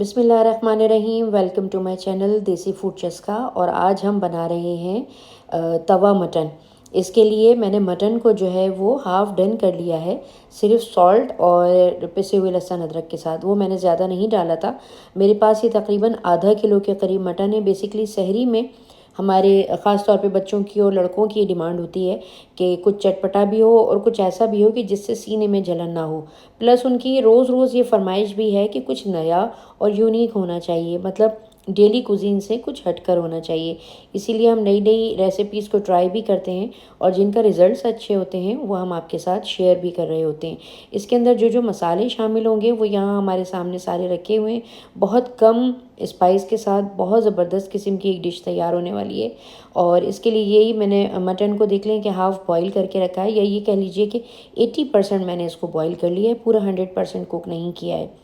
बिस्मिल्लाहिर्रहमानिर्रहीम। Welcome to my channel देसी food चस्का। और आज हम बना रहे हैं तवा मटन। इसके लिए मैंने मटन को जो है वो हाफ़ डन कर लिया है, सिर्फ सॉल्ट और पिसे हुए लहसुन अदरक के साथ। वो मैंने ज़्यादा नहीं डाला था। मेरे पास ये तकरीबन आधा किलो के करीब मटन है। बेसिकली सहरी में हमारे ख़ास तौर पे बच्चों की और लड़कों की डिमांड होती है कि कुछ चटपटा भी हो और कुछ ऐसा भी हो कि जिससे सीने में जलन ना हो। प्लस उनकी रोज़ रोज़ ये फरमाइश भी है कि कुछ नया और यूनिक होना चाहिए, मतलब डेली कुजीन से कुछ हटकर होना चाहिए। इसीलिए हम नई नई रेसिपीज़ को ट्राई भी करते हैं और जिनका रिज़ल्ट्स अच्छे होते हैं वो हम आपके साथ शेयर भी कर रहे होते हैं। इसके अंदर जो जो मसाले शामिल होंगे वो यहाँ हमारे सामने सारे रखे हुए हैं। बहुत कम स्पाइस के साथ बहुत ज़बरदस्त किस्म की एक डिश तैयार होने वाली है। और इसके लिए यही मैंने मटन को देख लें कि हाफ़ बॉईल करके रखा है, या ये कह लीजिए कि 80% मैंने इसको बॉईल कर लिया है, पूरा 100% कुक नहीं किया है।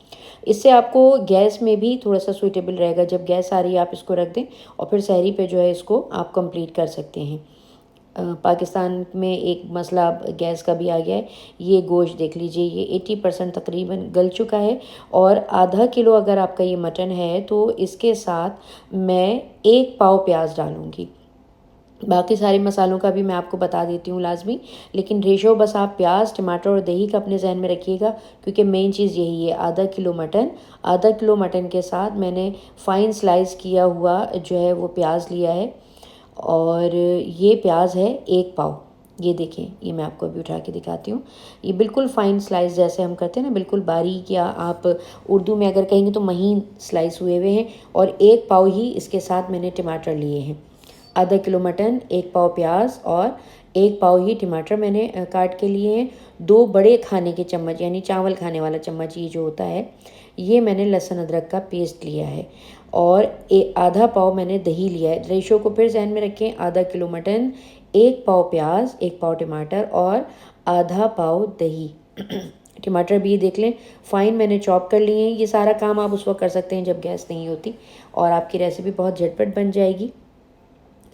इससे आपको गैस में भी थोड़ा सा सूटेबल रहेगा। जब गैस आ रही है आप इसको रख दें और फिर सहरी पे जो है इसको आप कंप्लीट कर सकते हैं। पाकिस्तान में एक मसला अब गैस का भी आ गया है। ये गोश्त देख लीजिए, ये 80% तकरीबन गल चुका है। और आधा किलो अगर आपका ये मटन है तो इसके साथ मैं 1 पाव प्याज डालूँगी। बाकी सारे मसालों का भी मैं आपको बता देती हूँ लाजमी, लेकिन रेशो बस आप प्याज, टमाटर और दही का अपने जहन में रखिएगा, क्योंकि मेन चीज़ यही है। आधा किलो मटन के साथ मैंने फ़ाइन स्लाइस किया हुआ जो है वो प्याज लिया है। और ये प्याज है 1 पाव। ये देखें, ये मैं आपको अभी उठा के दिखाती हूँ। ये बिल्कुल फ़ाइन स्लाइस जैसे हम करते हैं ना, बिल्कुल बारीक, या आप उर्दू में अगर कहेंगे तो महीन स्लाइस हुए हुए हैं। और 1 पाव ही इसके साथ मैंने टमाटर लिए हैं। आधा किलो मटन, 1 पाव प्याज और 1 पाव ही टमाटर मैंने काट के लिए हैं। 2 बड़े खाने के चम्मच, यानी चावल खाने वाला चम्मच ये जो होता है, ये मैंने लहसुन अदरक का पेस्ट लिया है। और आधा पाव मैंने दही लिया है। रेशो को फिर ध्यान में रखें, आधा किलो मटन, 1 पाव प्याज, 1 पाव टमाटर और आधा पाव दही। टमाटर भी देख लें, फ़ाइन मैंने चॉप कर लिए हैं। ये सारा काम आप उस वक्त कर सकते हैं जब गैस नहीं होती, और आपकी रेसिपी बहुत झटपट बन जाएगी।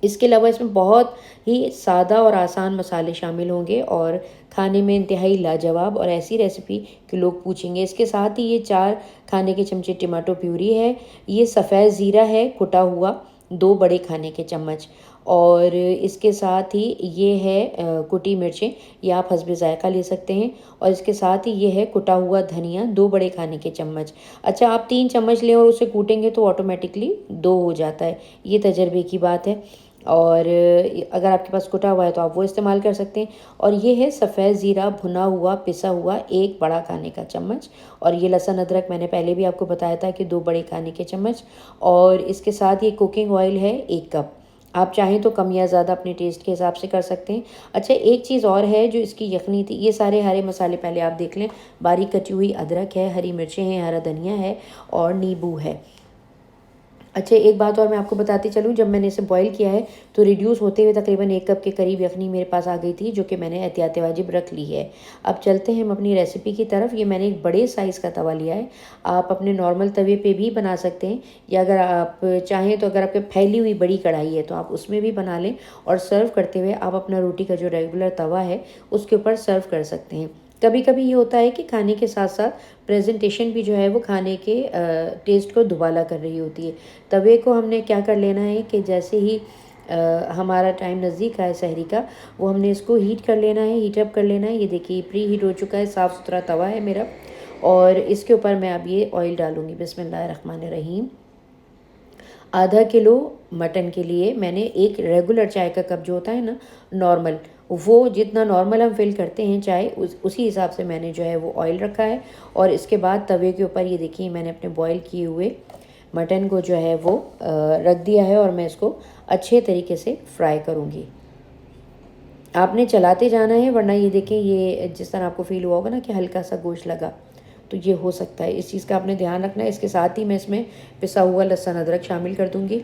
इसके अलावा इसमें बहुत ही सादा और आसान मसाले शामिल होंगे और खाने में इंतहाई लाजवाब और ऐसी रेसिपी कि लोग पूछेंगे। इसके साथ ही ये 4 खाने के चमचे टमाटो प्यूरी है। ये सफ़ेद ज़ीरा है कुटा हुआ, 2 बड़े खाने के चम्मच। और इसके साथ ही ये है कुटी मिर्चें, ये आप हस्बे ज़ायक़ा ले सकते हैं। और इसके साथ ही ये है कुटा हुआ धनिया, 2 बड़े खाने के चम्मच। अच्छा, आप 3 चम्मच लें और उसे कूटेंगे तो ऑटोमेटिकली 2 हो जाता है। ये तजर्बे की बात है। और अगर आपके पास कुटा हुआ है तो आप वो इस्तेमाल कर सकते हैं। और ये है सफ़ेद ज़ीरा भुना हुआ पिसा हुआ, 1 बड़ा खाने का चम्मच। और ये लहसुन अदरक मैंने पहले भी आपको बताया था कि 2 बड़े खाने के चम्मच। और इसके साथ ये कुकिंग ऑयल है 1 कप। आप चाहें तो कम या ज़्यादा अपने टेस्ट के हिसाब से कर सकते हैं। अच्छा, एक चीज़ और है जो इसकी यखनी थी। ये सारे हरे मसाले पहले आप देख लें। बारीक कटी हुई अदरक है, हरी मिर्चें हैं, हरा धनिया है और नींबू है। अच्छा, एक बात और मैं आपको बताती चलूँ, जब मैंने इसे बॉईल किया है तो रिड्यूस होते हुए तकरीबन 1 कप के करीब यखनी मेरे पास आ गई थी, जो कि मैंने एहतियात वाजिब रख ली है। अब चलते हैं हम अपनी रेसिपी की तरफ। ये मैंने एक बड़े साइज़ का तवा लिया है। आप अपने नॉर्मल तवे पे भी बना सकते हैं, या अगर आप चाहें तो अगर आपके फैली हुई बड़ी कढ़ाई है तो आप उसमें भी बना लें। और सर्व करते हुए आप अपना रोटी का जो रेगुलर तवा है उसके ऊपर सर्व कर सकते हैं। कभी कभी ये होता है कि खाने के साथ साथ प्रेजेंटेशन भी जो है वो खाने के टेस्ट को दुबाला कर रही होती है। तवे को हमने क्या कर लेना है कि जैसे ही हमारा टाइम नज़दीक आए सहरी का, वो हमने इसको हीट कर लेना है, हीटअप कर लेना है। ये देखिए प्री हीट हो चुका है, साफ़ सुथरा तवा है मेरा। और इसके ऊपर मैं अब ये ऑयल डालूँगी। बिस्मिल्लाहिर्रहमानिर्रहीम। आधा किलो मटन के लिए मैंने एक रेगुलर चाय का कप जो होता है ना, नॉर्मल, वो जितना नॉर्मल हम फिल करते हैं चाय, उसी हिसाब से मैंने जो है वो ऑयल रखा है। और इसके बाद तवे के ऊपर ये देखिए मैंने अपने बॉईल किए हुए मटन को जो है वो रख दिया है और मैं इसको अच्छे तरीके से फ्राई करूँगी। आपने चलाते जाना है, वरना ये देखें, ये जिस तरह आपको फील हुआ होगा ना कि हल्का सा गोश्त लगा, तो ये हो सकता है। इस चीज़ का आपने ध्यान रखना है। इसके साथ ही मैं इसमें पिसा हुआ लहसुन अदरक शामिल कर दूँगी।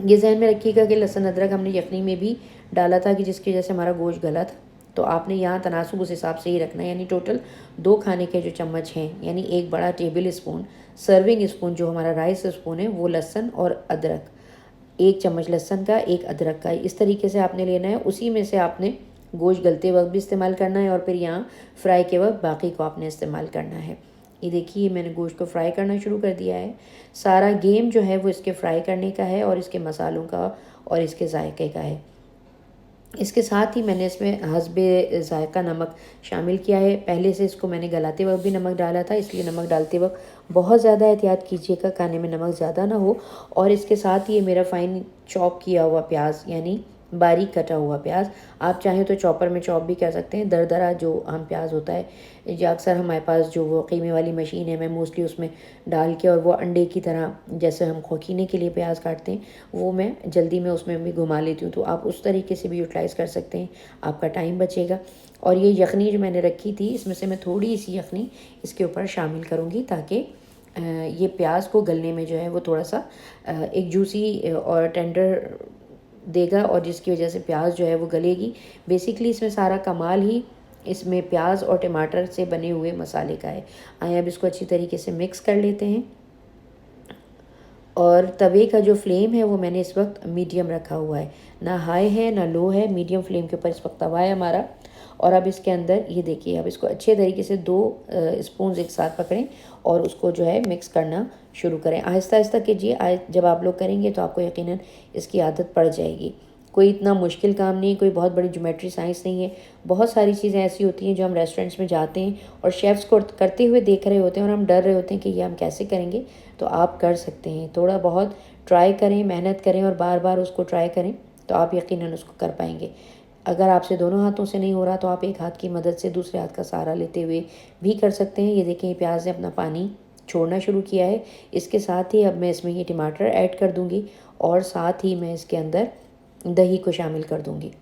ये जहन में रखिएगा कि लहसुन अदरक हमने यखनी में भी डाला था कि जिसकी वजह से हमारा गोश्त गला था। तो आपने यहाँ तनासुब उस हिसाब से ही रखना है, यानी टोटल 2 खाने के जो चम्मच हैं, यानी 1 बड़ा टेबल स्पून, सर्विंग स्पून जो हमारा राइस स्पून है, वो लहसुन और अदरक, 1 चम्मच लहसुन का, 1 अदरक का, इस तरीके से आपने लेना है। उसी में से आपने गोश्त गलते वक्त भी इस्तेमाल करना है और फिर यहाँ फ्राई के वक्त बाकी को आपने इस्तेमाल करना है। ये देखिए मैंने गोश्त को फ्राई करना शुरू कर दिया है। सारा गेम जो है वो इसके फ्राई करने का है और इसके मसालों का और इसके जायके का है। इसके साथ ही मैंने इसमें हस्बे ज़ायक़ा नमक शामिल किया है। पहले से इसको मैंने गलाते वक्त भी नमक डाला था, इसलिए नमक डालते वक्त बहुत ज़्यादा एहतियात कीजिएगा, खाने में नमक ज़्यादा ना हो। और इसके साथ ही ये मेरा फ़ाइन चॉप किया हुआ प्याज, यानी बारीक कटा हुआ प्याज, आप चाहें तो चॉपर में चॉप भी कर सकते हैं। दरदरा जो हम प्याज होता है, जो अक्सर हमारे पास जो वो कीमे वाली मशीन है, मैं मोस्टली उसमें डाल के और वो अंडे की तरह जैसे हम खोखीने के लिए प्याज काटते हैं, वो मैं जल्दी में उसमें भी घुमा लेती हूँ। तो आप उस तरीके से भी यूटिलाइज़ कर सकते हैं, आपका टाइम बचेगा। और ये यखनी जो मैंने रखी थी, इसमें से मैं थोड़ी सी यखनी इसके ऊपर शामिल करूँगी, ताकि ये प्याज को गलने में जो है वो थोड़ा सा एक जूसी और टेंडर देगा, और जिसकी वजह से प्याज जो है वो गलेगी। बेसिकली इसमें सारा कमाल ही इसमें प्याज और टमाटर से बने हुए मसाले का है। आइए अब इसको अच्छी तरीके से मिक्स कर लेते हैं। और तवे का जो फ्लेम है वो मैंने इस वक्त मीडियम रखा हुआ है, ना हाई है ना लो है, मीडियम फ्लेम के ऊपर इस वक्त तवा है हमारा। और अब इसके अंदर ये देखिए, अब इसको अच्छे तरीके से 2 स्पून एक साथ पकड़ें और उसको जो है मिक्स करना शुरू करें। आहिस्ता आहिस्ता कीजिए, जब आप लोग करेंगे तो आपको यकीनन इसकी आदत पड़ जाएगी। कोई इतना मुश्किल काम नहीं, कोई बहुत बड़ी ज्योमेट्री साइंस नहीं है। बहुत सारी चीज़ें ऐसी होती हैं जो हम रेस्टोरेंट्स में जाते हैं और शेफ़्स को करते हुए देख रहे होते हैं और हम डर रहे होते हैं कि ये हम कैसे करेंगे। तो आप कर सकते हैं, थोड़ा बहुत ट्राई करें, मेहनत करें और बार बार उसको ट्राई करें, तो आप यकीनन उसको कर पाएंगे। अगर आपसे दोनों हाथों से नहीं हो रहा तो आप एक हाथ की मदद से दूसरे हाथ का सहारा लेते हुए भी कर सकते हैं। ये देखें, प्याज ने अपना पानी छोड़ना शुरू किया है। इसके साथ ही अब मैं इसमें ये टमाटर ऐड कर दूँगी और साथ ही मैं इसके अंदर दही को शामिल कर दूँगी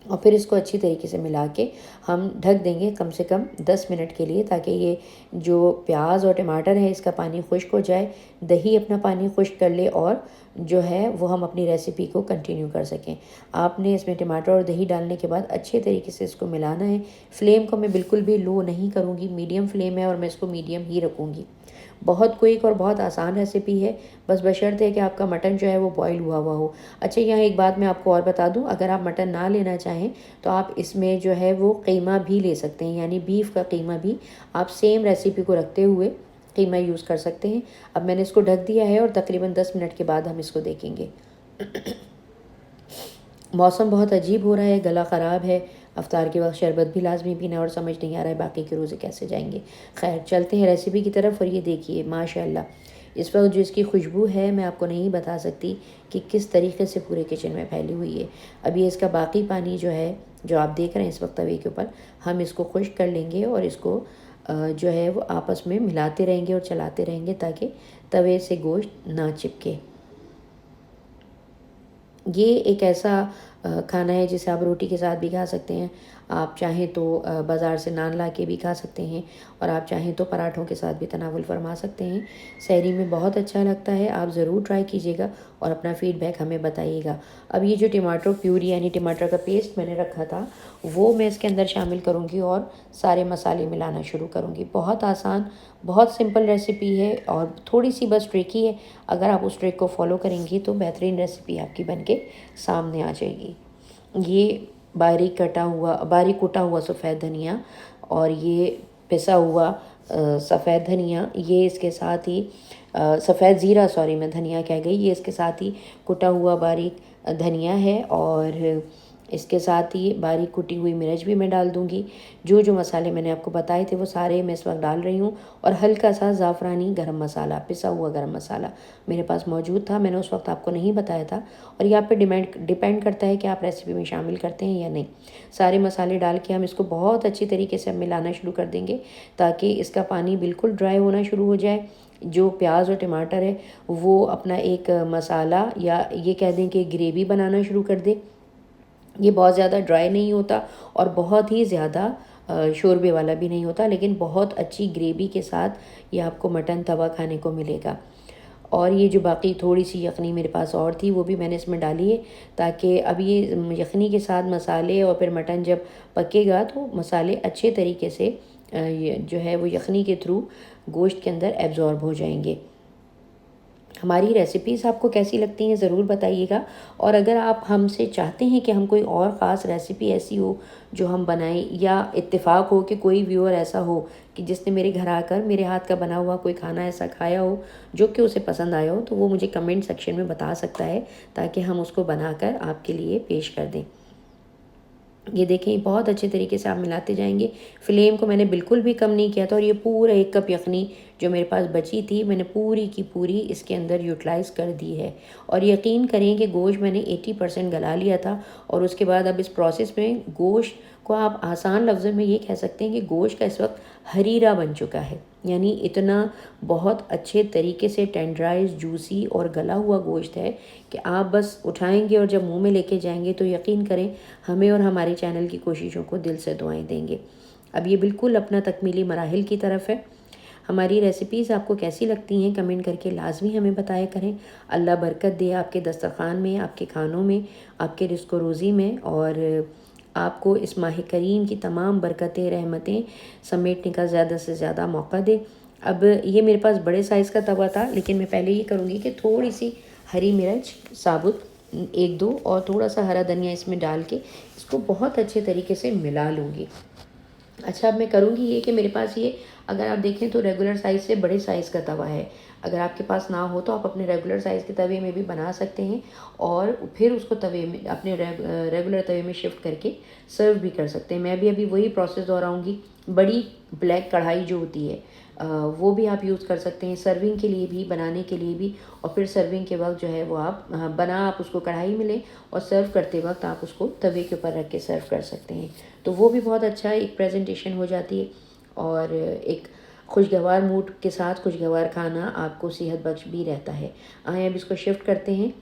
और फिर इसको अच्छी तरीके से मिला के हम ढक देंगे कम से कम 10 मिनट के लिए, ताकि ये जो प्याज और टमाटर है इसका पानी खुश्क हो जाए, दही अपना पानी खुश्क कर ले और जो है वो हम अपनी रेसिपी को कंटिन्यू कर सकें। आपने इसमें टमाटर और दही डालने के बाद अच्छे तरीके से इसको मिलाना है। फ्लेम को मैं बिल्कुल भी लो नहीं करूँगी, मीडियम फ्लेम है और मैं इसको मीडियम ही रखूँगी। बहुत क्विक और बहुत आसान रेसिपी है, बस बशर्ते है कि आपका मटन जो है वो बॉईल हुआ हुआ हो। अच्छा, यहाँ एक बात मैं आपको और बता दूं, अगर आप मटन ना लेना चाहें तो आप इसमें जो है वो कीमा भी ले सकते हैं, यानी बीफ का कीमा भी आप सेम रेसिपी को रखते हुए कीमा यूज़ कर सकते हैं। अब मैंने इसको ढक दिया है और तकरीबन 10 मिनट के बाद हम इसको देखेंगे। मौसम बहुत अजीब हो रहा है, गला ख़राब है, अफ्तार के वक्त शरबत भी लाजमी पीना और समझ नहीं आ रहा है बाकी के रोज़े कैसे जाएंगे। खैर, चलते हैं रेसिपी की तरफ। और ये देखिए माशाल्लाह, इस वक्त जो इसकी खुशबू है मैं आपको नहीं बता सकती कि किस तरीके से पूरे किचन में फैली हुई है। अभी इसका बाकी पानी जो है, जो आप देख रहे हैं इस वक्त तवे के ऊपर, हम इसको खुश्क कर लेंगे और इसको जो है वो आपस में मिलाते रहेंगे और चलाते रहेंगे, ताकि तवे से गोश्त ना चिपके। ये एक ऐसा खाना है जिसे आप रोटी के साथ भी खा सकते हैं, आप चाहें तो बाज़ार से नान ला के भी खा सकते हैं, और आप चाहें तो पराठों के साथ भी तनावुल फरमा सकते हैं। सहरी में बहुत अच्छा लगता है, आप ज़रूर ट्राई कीजिएगा और अपना फ़ीडबैक हमें बताइएगा। अब ये जो टमाटो प्यूरी यानी टमाटर का पेस्ट मैंने रखा था वो मैं इसके अंदर शामिल करूँगी और सारे मसाले मिलाना शुरू करूँगी। बहुत आसान, बहुत सिंपल रेसिपी है और थोड़ी सी बस ट्रिकी है। अगर आप उस ट्रिक को फॉलो करेंगी तो बेहतरीन रेसिपी आपकी बनके सामने आ जाएगी। ये बारीक कुटा हुआ सफ़ेद धनिया और ये पिसा हुआ सफ़ेद धनिया, ये इसके साथ ही सफ़ेद ज़ीरा, सॉरी मैं धनिया कह गई, ये इसके साथ ही कुटा हुआ बारीक धनिया है और इसके साथ ही बारीक कुटी हुई मिर्च भी मैं डाल दूँगी। जो जो मसाले मैंने आपको बताए थे वो सारे मैं इस वक्त डाल रही हूँ। और हल्का सा ज़ाफ़रानी गरम मसाला, पिसा हुआ गरम मसाला मेरे पास मौजूद था, मैंने उस वक्त आपको नहीं बताया था। और ये आप पे डिपेंड करता है कि आप रेसिपी में शामिल करते हैं या नहीं। सारे मसाले डाल के हम इसको बहुत अच्छी तरीके से मिलाना शुरू कर देंगे, ताकि इसका पानी बिल्कुल ड्राई होना शुरू हो जाए। जो प्याज और टमाटर है वो अपना एक मसाला या ये कह दें कि ग्रेवी बनाना शुरू कर दे। ये बहुत ज़्यादा ड्राई नहीं होता और बहुत ही ज़्यादा शोरबे वाला भी नहीं होता, लेकिन बहुत अच्छी ग्रेवी के साथ ये आपको मटन तवा खाने को मिलेगा। और ये जो बाकी थोड़ी सी यखनी मेरे पास और थी वो भी मैंने इसमें डाली है, ताकि अब ये यखनी के साथ मसाले और फिर मटन जब पकेगा तो मसाले अच्छे तरीके से ये जो है वो यखनी के थ्रू गोश्त के अंदर एब्जॉर्ब हो जाएंगे। हमारी रेसिपीज़ आपको कैसी लगती हैं ज़रूर बताइएगा। और अगर आप हमसे चाहते हैं कि हम कोई और ख़ास रेसिपी ऐसी हो जो हम बनाएं, या इत्तेफाक हो कि कोई व्यूअर ऐसा हो कि जिसने मेरे घर आकर मेरे हाथ का बना हुआ कोई खाना ऐसा खाया हो जो कि उसे पसंद आया हो, तो वो मुझे कमेंट सेक्शन में बता सकता है, ताकि हम उसको बनाकर आपके लिए पेश कर दें। ये देखें, बहुत अच्छे तरीके से आप मिलाते जाएंगे। फ्लेम को मैंने बिल्कुल भी कम नहीं किया था, और ये पूरा 1 कप यखनी जो मेरे पास बची थी, मैंने पूरी की पूरी इसके अंदर यूटिलाइज़ कर दी है। और यकीन करें कि गोश्त मैंने 80% गला लिया था। और उसके बाद अब इस प्रोसेस में गोश्त को आप आसान लफ्ज़ों में ये कह सकते हैं कि गोश्त का इस वक्त हरीरा बन चुका है। यानी इतना बहुत अच्छे तरीके से टेंडराइज, जूसी और गला हुआ गोश्त है कि आप बस उठाएंगे और जब मुंह में लेके जाएंगे तो यकीन करें, हमें और हमारे चैनल की कोशिशों को दिल से दुआएं देंगे। अब ये बिल्कुल अपना तकमीली मराहिल की तरफ है। हमारी रेसिपीज़ आपको कैसी लगती हैं कमेंट करके लाजमी हमें बताया करें। अल्लाह बरकत दे आपके दस्तरखान में, आपके खानों में, आपके रिज़्क़ रोज़ी में, और आपको इस माह करीम की तमाम बरकतें, रहमतें समेटने का ज़्यादा से ज़्यादा मौका दे। अब ये मेरे पास बड़े साइज़ का तवा था, लेकिन मैं पहले ये करूँगी कि थोड़ी सी हरी मिर्च साबुत 1-2 और थोड़ा सा हरा धनिया इसमें डाल के इसको बहुत अच्छे तरीके से मिला लूँगी। अच्छा, अब मैं करूँगी ये कि मेरे पास ये, अगर आप देखें तो रेगुलर साइज़ से बड़े साइज़ का तवा है। अगर आपके पास ना हो तो आप अपने रेगुलर साइज़ के तवे में भी बना सकते हैं, और फिर उसको तवे में अपने रेगुलर तवे में शिफ्ट करके सर्व भी कर सकते हैं। मैं भी अभी वही प्रोसेस दोहराऊँगी। बड़ी ब्लैक कढ़ाई जो होती है, वो भी आप यूज़ कर सकते हैं सर्विंग के लिए भी, बनाने के लिए भी। और फिर सर्विंग के वक्त जो है वो आप आप उसको कढ़ाई में लें, और सर्व करते वक्त आप उसको तवे के ऊपर रख के सर्व कर सकते हैं। तो वो भी बहुत अच्छा एक प्रेजेंटेशन हो जाती है, और एक खुशगवार मूड के साथ खुशगवार खाना आपको सेहत बख्श भी रहता है। आए अब इसको शिफ्ट करते हैं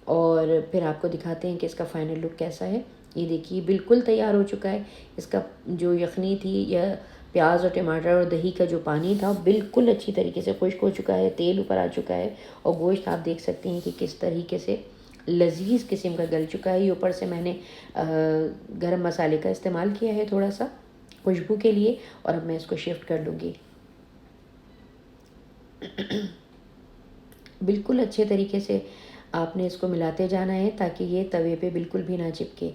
और फिर आपको दिखाते हैं कि इसका फाइनल लुक कैसा है। ये देखिए, बिल्कुल तैयार हो चुका है। इसका जो यखनी थी, या प्याज और टमाटर और दही का जो पानी था, बिल्कुल अच्छी तरीके से खुश्क हो चुका है, तेल ऊपर आ चुका है, और गोश्त आप देख सकते हैं कि किस तरीके से लजीज किस्म का गल चुका है। ये ऊपर से मैंने गरम मसाले का इस्तेमाल किया है थोड़ा सा खुशबू के लिए। और अब मैं इसको शिफ्ट कर लूँगी। बिल्कुल अच्छे तरीके से आपने इसको मिलाते जाना है, ताकि ये तवे पे बिल्कुल भी ना चिपके।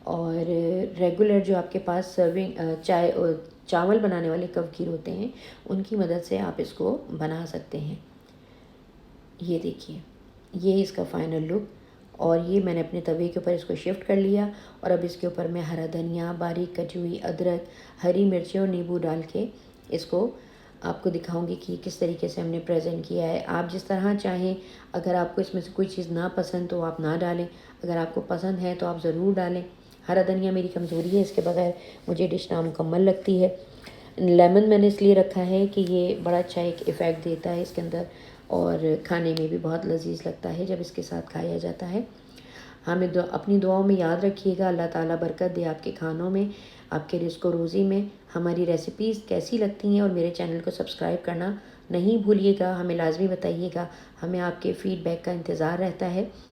और रेगुलर जो आपके पास सर्विंग चावल बनाने वाले कवकीर होते हैं, उनकी मदद से आप इसको बना सकते हैं। ये देखिए, ये इसका फाइनल लुक। और ये मैंने अपने तवे के ऊपर इसको शिफ्ट कर लिया, और अब इसके ऊपर मैं हरा धनिया, बारीक कटी हुई अदरक, हरी मिर्चें और नींबू डाल के इसको आपको दिखाऊंगी कि किस तरीके से हमने प्रेजेंट किया है। आप जिस तरह चाहें, अगर आपको इसमें से कोई चीज़ ना पसंद तो आप ना डालें, अगर आपको पसंद है तो आप ज़रूर डालें। हरा धनिया मेरी कमज़ोरी है, इसके बगैर मुझे डिश नामुकम्मल लगती है। लेमन मैंने इसलिए रखा है कि ये बड़ा अच्छा एक इफ़ेक्ट देता है इसके अंदर, और खाने में भी बहुत लजीज लगता है जब इसके साथ खाया जाता है। हमें अपनी दुआओं में याद रखिएगा। अल्लाह ताला बरकत दे आपके खानों में, आपके रिज़्क़ रोज़ी में। हमारी रेसिपीज़ कैसी लगती हैं, और मेरे चैनल को सब्सक्राइब करना नहीं भूलिएगा। हमें लाजमी बताइएगा, हमें आपके फ़ीडबैक का इंतज़ार रहता है।